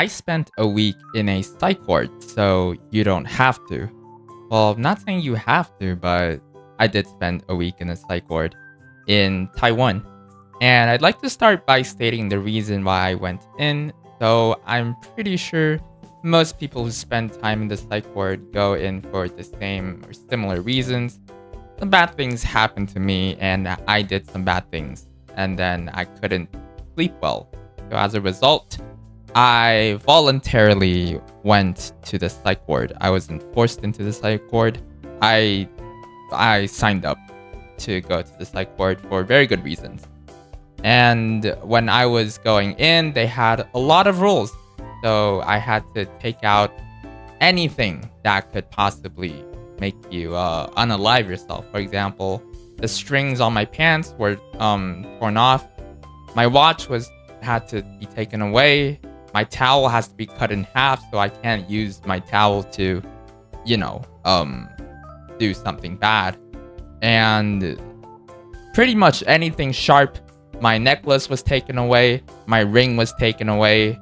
I spent a week in a psych ward, so you don't have to. Well, I'm not saying you have to, but I did spend a week in a psych ward in Taiwan. And I'd like to start by stating the reason why I went in. So I'm pretty sure most people who spend time in the psych ward go in for the same or similar reasons. Some bad things happened to me, and I did some bad things, and then I couldn't sleep well. So as a result, I voluntarily went to the psych ward. I wasn't forced into the psych ward. I I signed up to go to the psych ward for very good reasons. And when I was going in, they had a lot of rules. So I had to take out anything that could possibly make you unalive yourself. For example, the strings on my pants were torn off. My watch was had to be taken away. My towel has to be cut in half, so I can't use my towel to, you know, do something bad. And pretty much anything sharp. My necklace was taken away. My ring was taken away.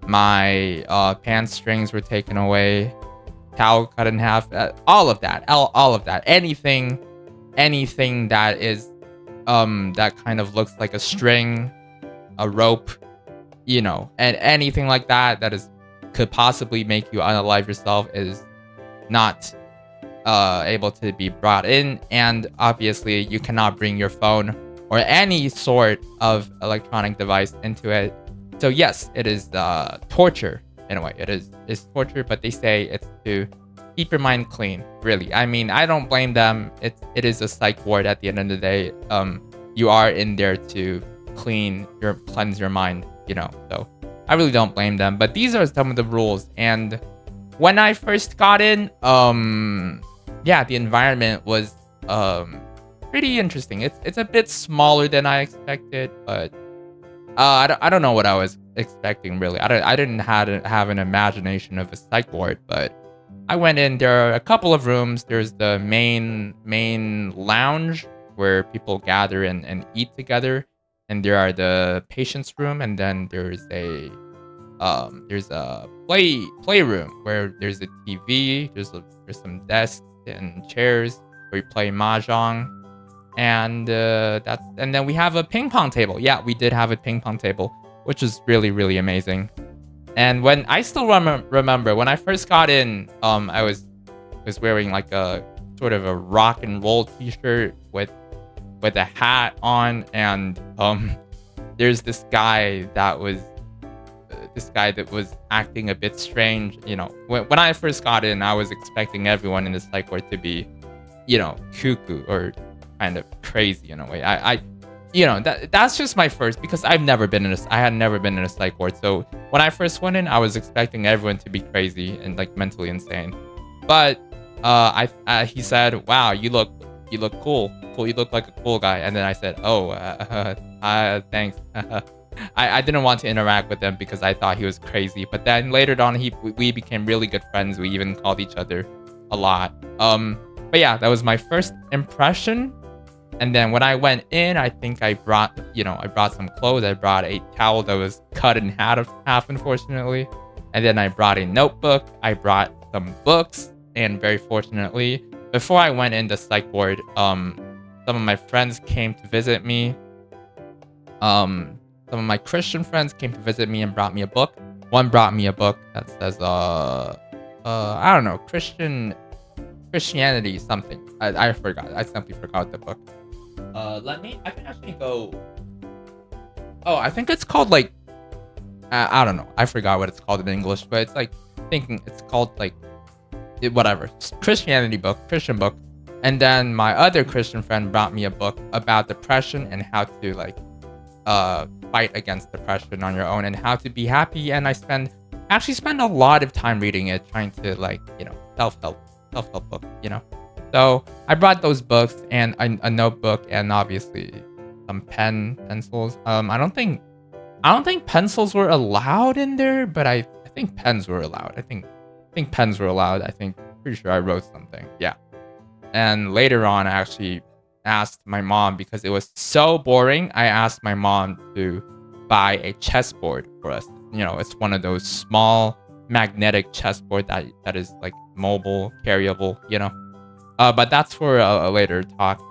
My pants strings were taken away. Towel cut in half. All of that. All of that. Anything that is that kind of looks like a string, a rope, and anything like that that is could possibly make you unalive yourself is not able to be brought in. And obviously you cannot bring your phone or any sort of electronic device into it. So yes, it is torture in a way. It's torture, but they say it's to keep your mind clean. Really, I mean, I don't blame them. It is a psych ward at the end of the day. You are in there to cleanse your mind. So I really don't blame them. But these are some of the rules. And when I first got in, yeah, the environment was pretty interesting. It's a bit smaller than I expected, but I don't know what I was expecting really. I didn't have an imagination of a psych ward, but I went in. There are a couple of rooms. There's the main lounge where people gather and eat together, and there are the patients room, and then there's a playroom where there's a TV. There's some desks and chairs where we play mahjong. And then we have a ping pong table. Yeah, we did have a ping pong table, which is really, really amazing. And when I still remember when I first got in, I was wearing like a sort of a rock and roll t-shirt with a hat on, and there's this guy that was acting a bit strange. When I first got in, I was expecting everyone in the psych ward to be, cuckoo or kind of crazy in a way. That's just my first, because I had never been in a psych ward. So when I first went in, I was expecting everyone to be crazy and like mentally insane. But he said, "Wow, you look cool. You look like a cool guy." And then I said, "Oh, thanks." I didn't want to interact with him because I thought he was crazy. But then later on, we became really good friends. We even called each other a lot. But yeah, that was my first impression. And then when I went in, I think I brought some clothes. I brought a towel that was cut in half, unfortunately. And then I brought a notebook. I brought some books. And very fortunately, before I went in the psych ward, some of my friends came to visit me. Some of my Christian friends came to visit me and brought me a book. One brought me a book that says, I don't know, Christianity something. I forgot. I simply forgot the book. I can actually go. Oh, I think it's called like, I don't know. I forgot what it's called in English, but it's like thinking it's called like, whatever. Christian book. And then my other Christian friend brought me a book about depression and how to like, fight against depression on your own and how to be happy. And I actually spend a lot of time reading it, trying to like, self-help book, So I brought those books and a notebook and obviously some pencils. I don't think pencils were allowed in there, but I think pens were allowed. I think pens were allowed. Pretty sure I wrote something. Yeah. And later on, I actually asked my mom, because it was so boring. I asked my mom to buy a chessboard for us to it's one of those small magnetic chessboard that is like mobile, carryable. But that's for a later talk.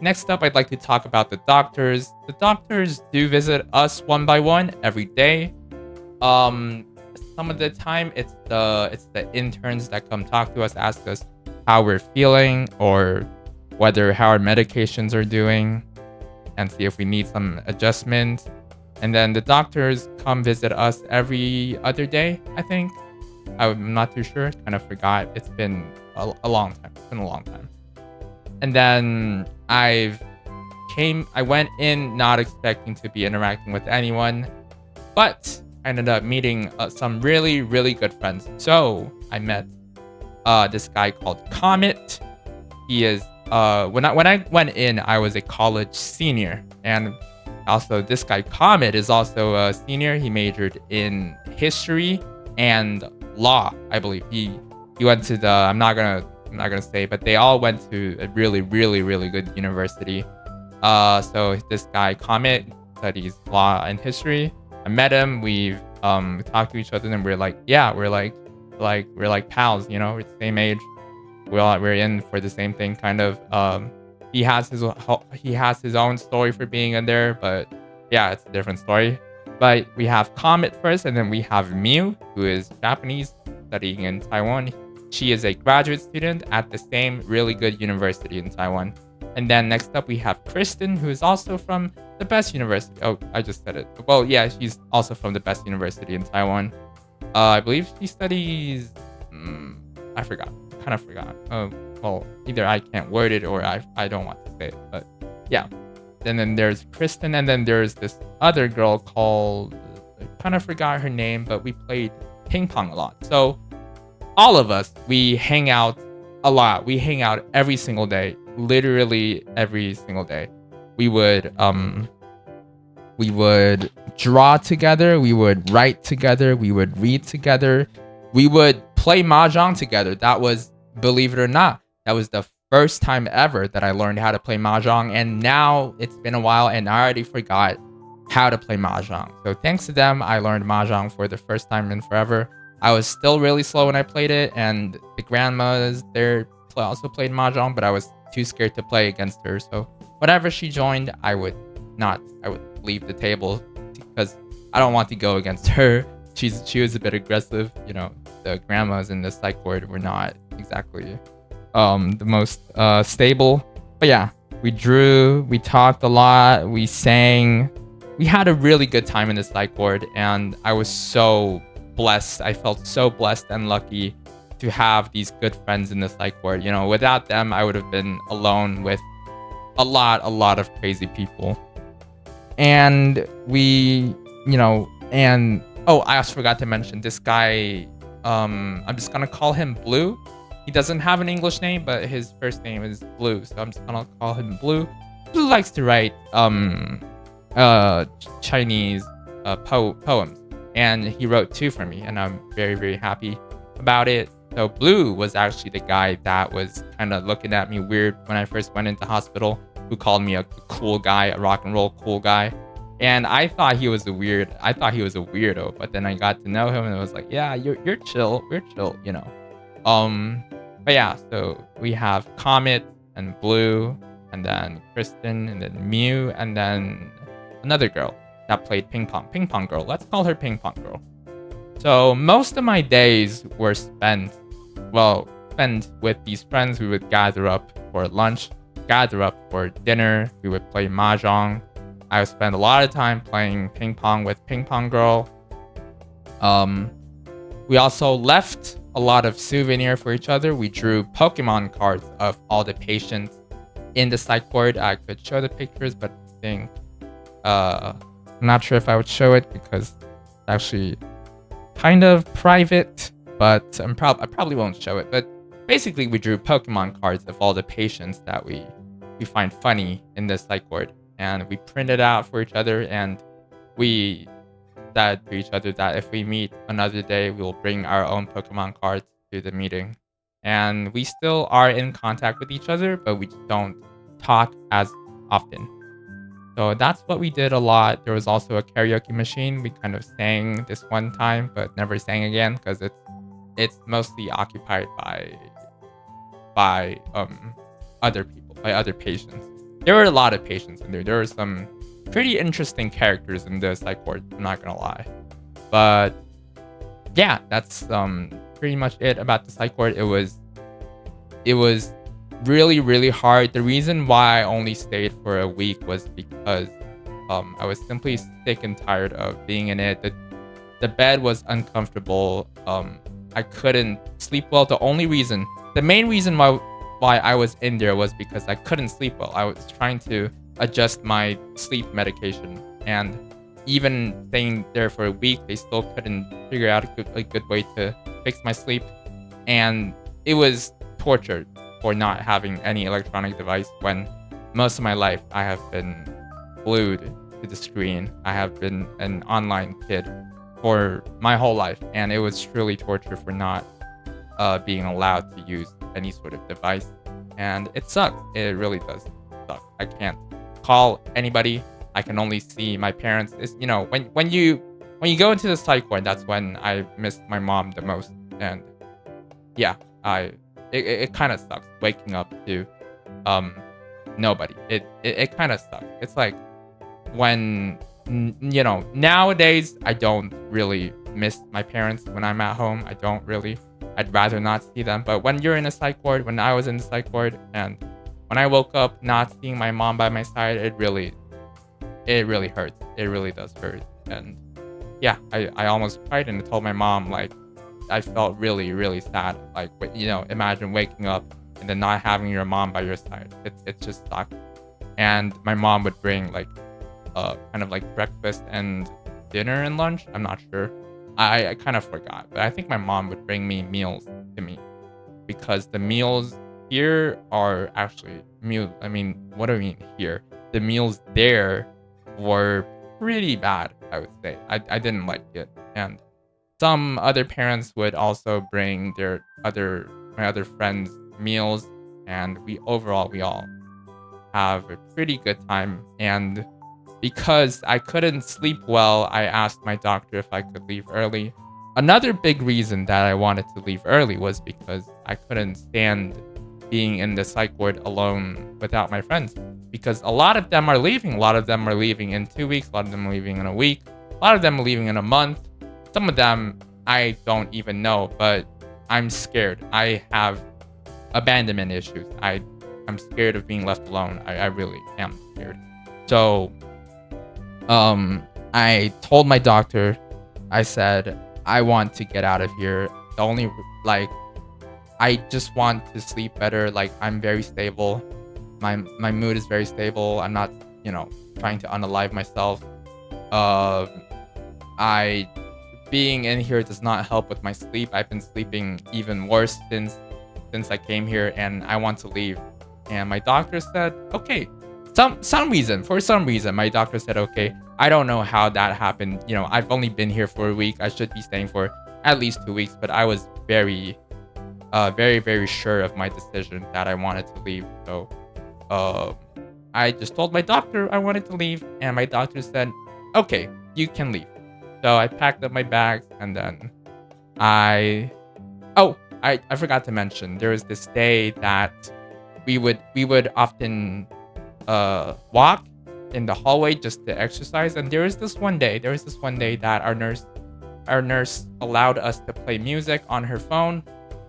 Next up, I'd like to talk about the doctors. The doctors do visit us one by one every day. Um, some of the time, it's the interns that come talk to us, ask us how we're feeling or whether how our medications are doing, and see if we need some adjustment. And then the doctors come visit us every other day, I think. I'm not too sure. Kind of forgot. It's been a long time. It's been a long time. And then I went in not expecting to be interacting with anyone, but I ended up meeting some really, really good friends. So I met this guy called Comet. He is when I went in, I was a college senior, and also this guy Comet is also a senior. He majored in history and law, I believe. He went to the I'm not gonna say, but they all went to a really, really, really good university. So this guy Comet studies law and history. I met him. We talked to each other, and we're like, yeah, we're like pals. We're the same age. We're in for the same thing, kind of. He has his own story for being in there, but yeah, it's a different story. But we have Comet first, and then we have Miu, who is Japanese, studying in Taiwan. She is a graduate student at the same really good university in Taiwan. And then next up, we have Kristen, who is also from the best university. Oh, I just said it. Well, yeah, she's also from the best university in Taiwan. I believe she studies. I forgot. Kind of forgot. Well, either I can't word it or I don't want to say it. But yeah. And then there's Kristen, and then there's this other girl called. I kind of forgot her name, but we played ping pong a lot. So all of us, we hang out a lot. We hang out every single day, literally every single day. We would draw together, we would write together, we would read together, we would play mahjong together. That was, believe it or not, that was the first time ever that I learned how to play mahjong, and now it's been a while and I already forgot how to play mahjong. So thanks to them, I learned mahjong for the first time in forever. I was still really slow when I played it, and the grandmas there also played mahjong, but I was too scared to play against her. So whenever she joined, I would leave the table because I don't want to go against her. She was a bit aggressive. The grandmas in the psych ward were not exactly the most stable. But yeah, we drew, we talked a lot, we sang. We had a really good time in the psych ward, and I was so blessed. I felt so blessed and lucky to have these good friends in the psych ward. Without them, I would have been alone with a lot of crazy people. And and oh, I also forgot to mention this guy. I'm just gonna call him Blue. He doesn't have an English name, but his first name is Blue, so I'm just gonna call him Blue. Blue likes to write Chinese poems, and he wrote 2 for me, and I'm very, very happy about it. So Blue was actually the guy that was kind of looking at me weird when I first went into hospital, who called me a cool guy, a rock and roll cool guy. And I thought he was a weirdo, but then I got to know him, and it was like, yeah, you're chill, we're chill. But yeah, so we have Comet and Blue, and then Kristen, and then Miu, and then another girl that played ping pong girl. Let's call her ping pong girl. So most of my days were spent with these friends. We would gather up for lunch, gather up for dinner. We would play mahjong. I would spend a lot of time playing ping pong with ping pong girl. We also left a lot of souvenir for each other. We drew Pokemon cards of all the patients in the psych ward. I could show the pictures, but I think I'm not sure if I would show it because it's actually kind of private. But I probably won't show it. But basically, we drew Pokemon cards of all the patients that we find funny in the psych ward, and we printed out for each other, and we said to each other that if we meet another day, we will bring our own Pokemon cards to the meeting. And we still are in contact with each other, but we just don't talk as often. So that's what we did a lot. There was also a karaoke machine. We kind of sang this one time, but never sang again because it's mostly occupied by other people, by other patients. There were a lot of patients in there. There were some pretty interesting characters in the psych ward, I'm not gonna lie. But yeah, that's pretty much it about the psych ward. It was really really hard. The reason why I only stayed for a week was because I was simply sick and tired of being in it. The bed was uncomfortable. I couldn't sleep well. The main reason why I was in there was because I couldn't sleep well. I was trying to adjust my sleep medication, and even staying there for a week, they still couldn't figure out a good way to fix my sleep, and it was torture for not having any electronic device when most of my life I have been glued to the screen. I have been an online kid for my whole life, and it was truly torture for not being allowed to use any sort of device, and it sucks. It really does suck. I can't call anybody. I can only see my parents. It's, when you go into the psych ward, that's when I miss my mom the most, and yeah, it kind of sucks waking up to um nobody. It kind of sucks. It's like when nowadays I don't really miss my parents when I'm at home. I don't really. I'd rather not see them. But when you're in a psych ward, when I was in the psych ward, and when I woke up not seeing my mom by my side, it really hurts. It really does hurt. And yeah, I almost cried, and I told my mom, like, I felt really really sad. Like, imagine waking up and then not having your mom by your side. It just sucks. And my mom would bring like kind of like breakfast and dinner and lunch. I'm not sure. I kind of forgot, but I think my mom would bring me meals to me, because the meals here are actually meal. I mean, what do I mean here? The meals there were pretty bad, I would say. I didn't like it, and some other parents would also bring my other friends meals, and we all have a pretty good time. And because I couldn't sleep well, I asked my doctor if I could leave early. Another big reason that I wanted to leave early was because I couldn't stand being in the psych ward alone without my friends. Because a lot of them are leaving. A lot of them are leaving in 2 weeks. A lot of them are leaving in a week. A lot of them are leaving in a month. Some of them I don't even know, but I'm scared. I have abandonment issues. I'm scared of being left alone. I really am scared. So I told my doctor, I said, I want to get out of here. The only, like, I just want to sleep better. Like, I'm very stable. My mood is very stable. I'm not, trying to unalive myself. I being in here does not help with my sleep. I've been sleeping even worse since I came here, and I want to leave. And my doctor said, okay. For some reason, my doctor said, okay. I don't know how that happened. I've only been here for a week. I should be staying for at least 2 weeks, but I was very, very, very sure of my decision that I wanted to leave. So, I just told my doctor I wanted to leave, and my doctor said, okay, you can leave. So I packed up my bags, and then I forgot to mention, there was this day that we would often walk in the hallway just to exercise. And there was this one day that our nurse allowed us to play music on her phone.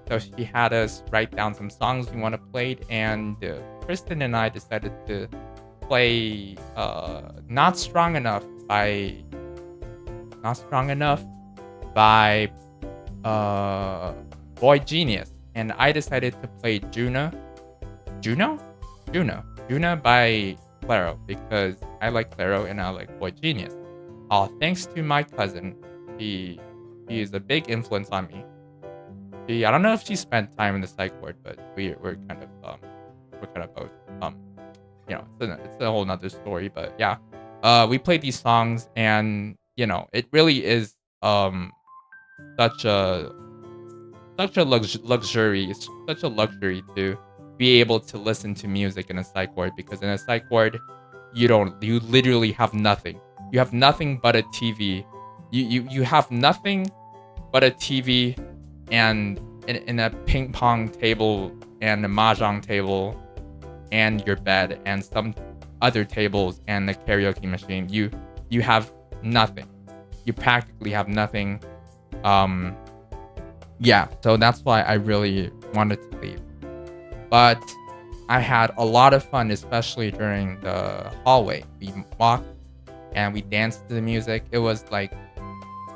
So she had us write down some songs we want to play, and Kristen and I decided to play Not Strong Enough by Boy Genius, and I decided to play Juno by Claro, because I like Claro and I like Boy Genius. Thanks to my cousin. He is a big influence on me. I don't know if she spent time in the psych ward, but we're kind of both. It's a whole nother story, but yeah. We played these songs, and it really is such a luxury. It's such a luxury to be able to listen to music in a psych ward, because in a psych ward, you literally have nothing. You have nothing but a TV. You have nothing but a TV and in a ping pong table and a mahjong table and your bed and some other tables and the karaoke machine. You have nothing. You practically have nothing. Um, yeah, so that's why I really wanted to leave. But I had a lot of fun, especially during the hallway. We walked and we danced to the music. It was like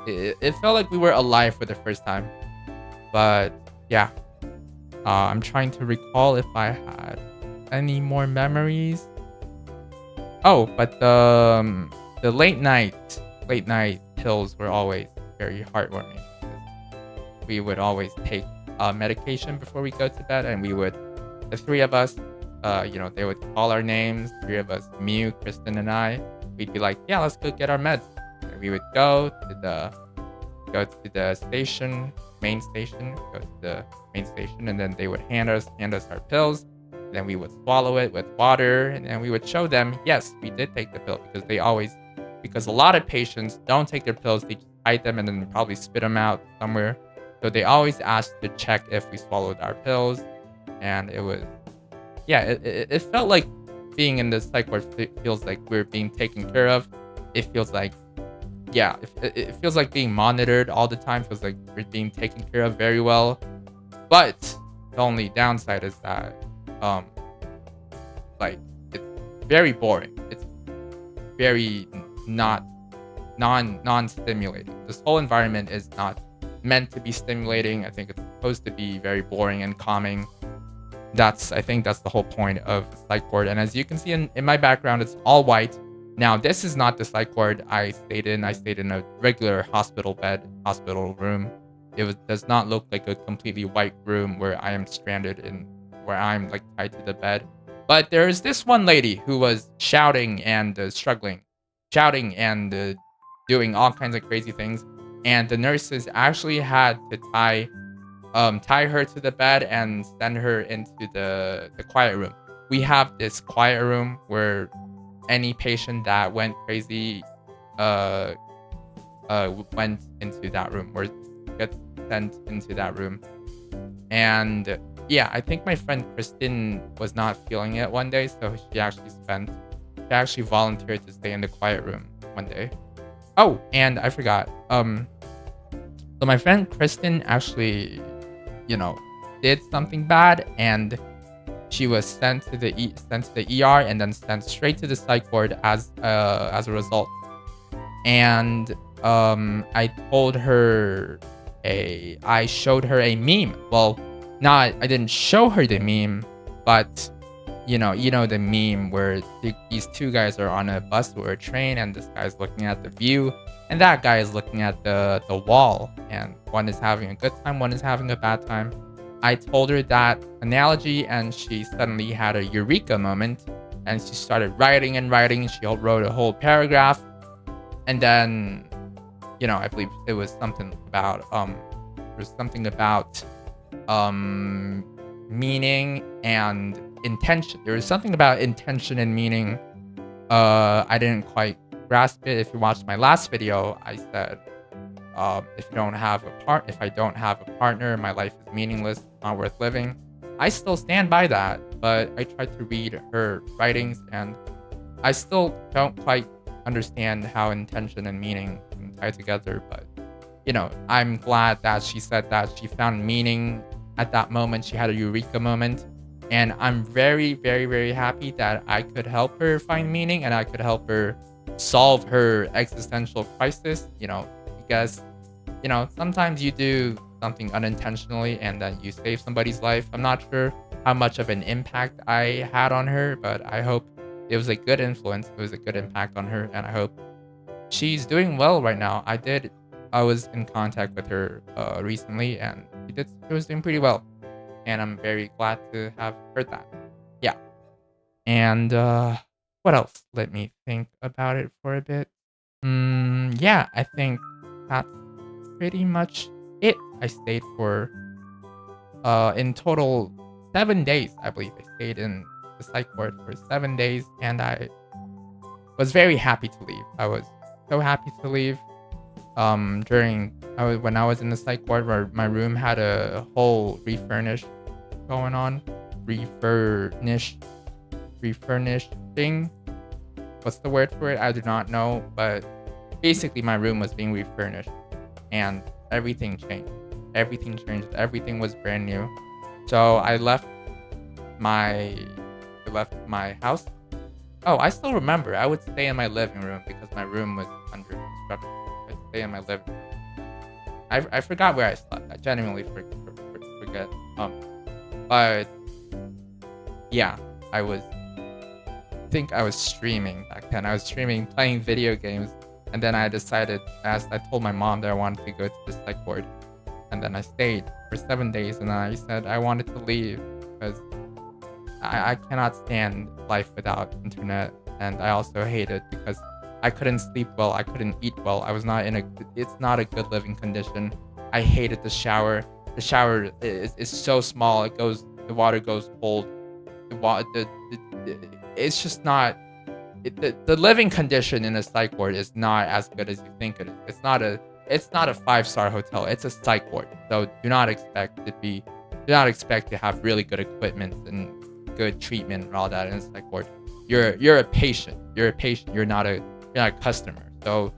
it felt like we were alive for the first time. But yeah, I'm trying to recall if I had any more memories. Oh, but the late night pills were always very heartwarming. We would always take medication before we go to bed, and the three of us, they would call our names. Three of us, Mew, Kristen, and I. We'd be like, yeah, let's go get our meds. And we would go to the station, main station, go to the main station, and then they would hand us our pills. Then we would swallow it with water, and then we would show them, yes, we did take the pill, because a lot of patients don't take their pills, they just hide them and then probably spit them out somewhere. So they always ask to check if we swallowed our pills, and it was, yeah, it felt like being in the psych ward feels like we're being taken care of. It feels like, yeah, it feels like being monitored all the time. Feels like we're being taken care of very well. But the only downside is that, um, like it's very boring. It's very not non-stimulating. This whole environment is not meant to be stimulating. I think it's supposed to be very boring and calming. I think that's the whole point of psych ward. And as you can see in my background, it's all white. Now, this is not the psych ward I stayed in. I stayed in a regular hospital room. Does not look like a completely white room where I am stranded in, where I'm like tied to the bed. But there's this one lady who was shouting and shouting and doing all kinds of crazy things. And the nurses actually had to tie her to the bed and send her into the quiet room. We have this quiet room where any patient that went crazy uh went into that room or gets sent into that room. And yeah, I think my friend Kristen was not feeling it one day, so she actually volunteered to stay in the quiet room one day. Oh, and I forgot. So my friend Kristen actually, did something bad, and she was sent to the ER and then sent straight to the psych ward as a result. And I showed her a meme. Well, I didn't show her the meme, but you know the meme where these two guys are on a bus or a train, and this guy's looking at the view, and that guy is looking at the wall, and one is having a good time, one is having a bad time. I told her that analogy, and she suddenly had a eureka moment, and she started writing and writing. She wrote a whole paragraph, and then, I believe it was something about meaning and intention. There was something about intention and meaning. I didn't quite grasp it. If you watched my last video, I said, if I don't have a partner, my life is meaningless, not worth living. I still stand by that, but I tried to read her writings, and I still don't quite understand how intention and meaning can tie together. But I'm glad that she said that she found meaning at that moment. She had a eureka moment, and I'm very, very, very happy that I could help her find meaning, and I could help her solve her existential crisis. Because sometimes you do something unintentionally and then you save somebody's life. I'm not sure how much of an impact I had on her, but I hope it was a good influence. It was a good impact on her, and I hope she's doing well right now. I was in contact with her recently, and she was doing pretty well, and I'm very glad to have heard that. Yeah. And what else? Let me think about it for a bit. Yeah, I think that's pretty much it. I stayed for in total 7 days, I believe. I stayed in the psych ward for 7 days, and was very happy to leave. I was so happy to leave. When I was in the psych ward, where my room had a whole refurnish going on, refurnish, refurnishing. What's the word for it? I do not know, but basically my room was being refurnished, and everything changed. Everything changed. Everything was brand new. So my I left my house. Oh, I still remember. I would stay in my living room because my room was under construction. I'd stay in my living room. I forgot where I slept. I genuinely forget. But yeah, I think I was streaming back then. I was streaming, playing video games, and then I decided, as I told my mom that I wanted to go to the psych ward, and then I stayed for 7 days, and I said I wanted to leave because I cannot stand life without internet, and I also hate it because I couldn't sleep well, I couldn't eat well. I was not in a it's not a good living condition. I hated the shower. The shower is so small. The water goes cold. It's just not the living condition in a psych ward is not as good as you think it is. It's not a 5-star hotel. It's a psych ward. So do not expect to have really good equipment and good treatment and all that in a psych ward. You're a patient. You're a patient. You're not a customer. So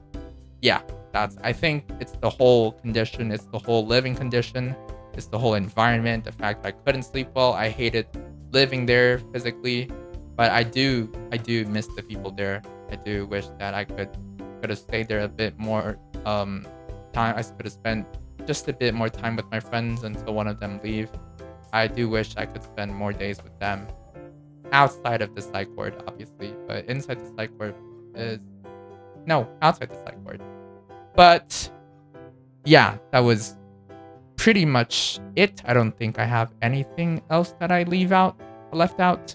yeah, I think it's the whole condition, it's the whole living condition, it's the whole environment, the fact that I couldn't sleep well. I hated living there physically, but I do miss the people there. I do wish that I could have stayed there a bit more time. I could have spent just a bit more time with my friends until one of them leave. I do wish I could spend more days with them outside of the psych ward, obviously, but inside the psych ward is no, outside the psych ward. But yeah, that was pretty much it. I don't think I have anything else that I left out.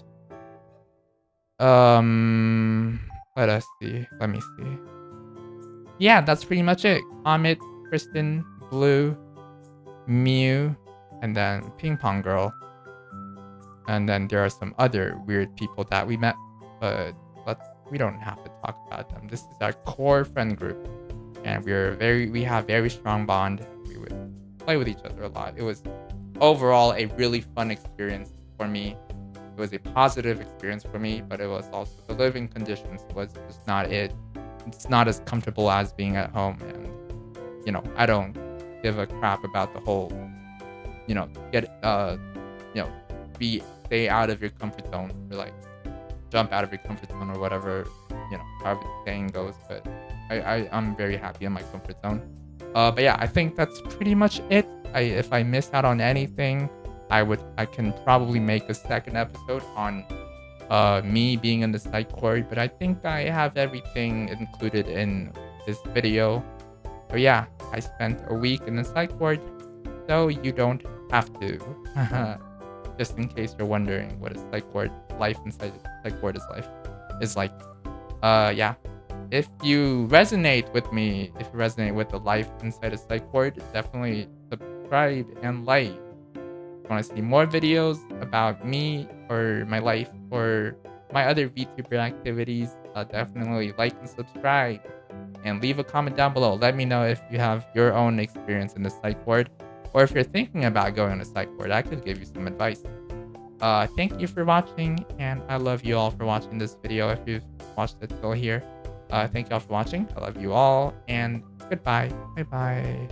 Let us see. Let me see. Yeah, that's pretty much it. Comet, Kristen, Blue, Mew, and then Ping Pong Girl. And then there are some other weird people that we met, but we don't have to talk about them. This is our core friend group, and we have very strong bond. We would play with each other a lot. It was overall a really fun experience for me. It was a positive experience for me, but it was also the living conditions was just not it. It's not as comfortable as being at home, and I don't give a crap about the whole, get stay out of your comfort zone, or like jump out of your comfort zone, or whatever, however the saying goes. But I'm very happy in my comfort zone. But yeah, I think that's pretty much it. If I missed out on anything, I can probably make a second episode on me being in the psych ward, but I think I have everything included in this video. So yeah, I spent a week in the psych ward, so you don't have to. Just in case you're wondering what a psych ward life inside the psych ward is like. Yeah. If you resonate with me, if you resonate with the life inside a psych ward, definitely subscribe and like. If you want to see more videos about me or my life or my other VTuber activities, definitely like and subscribe. And leave a comment down below. Let me know if you have your own experience in the psych ward, or if you're thinking about going to psych ward. I could give you some advice. Thank you for watching, and I love you all for watching this video. If you've watched it till here, thank you all for watching. I love you all, and goodbye. Bye bye.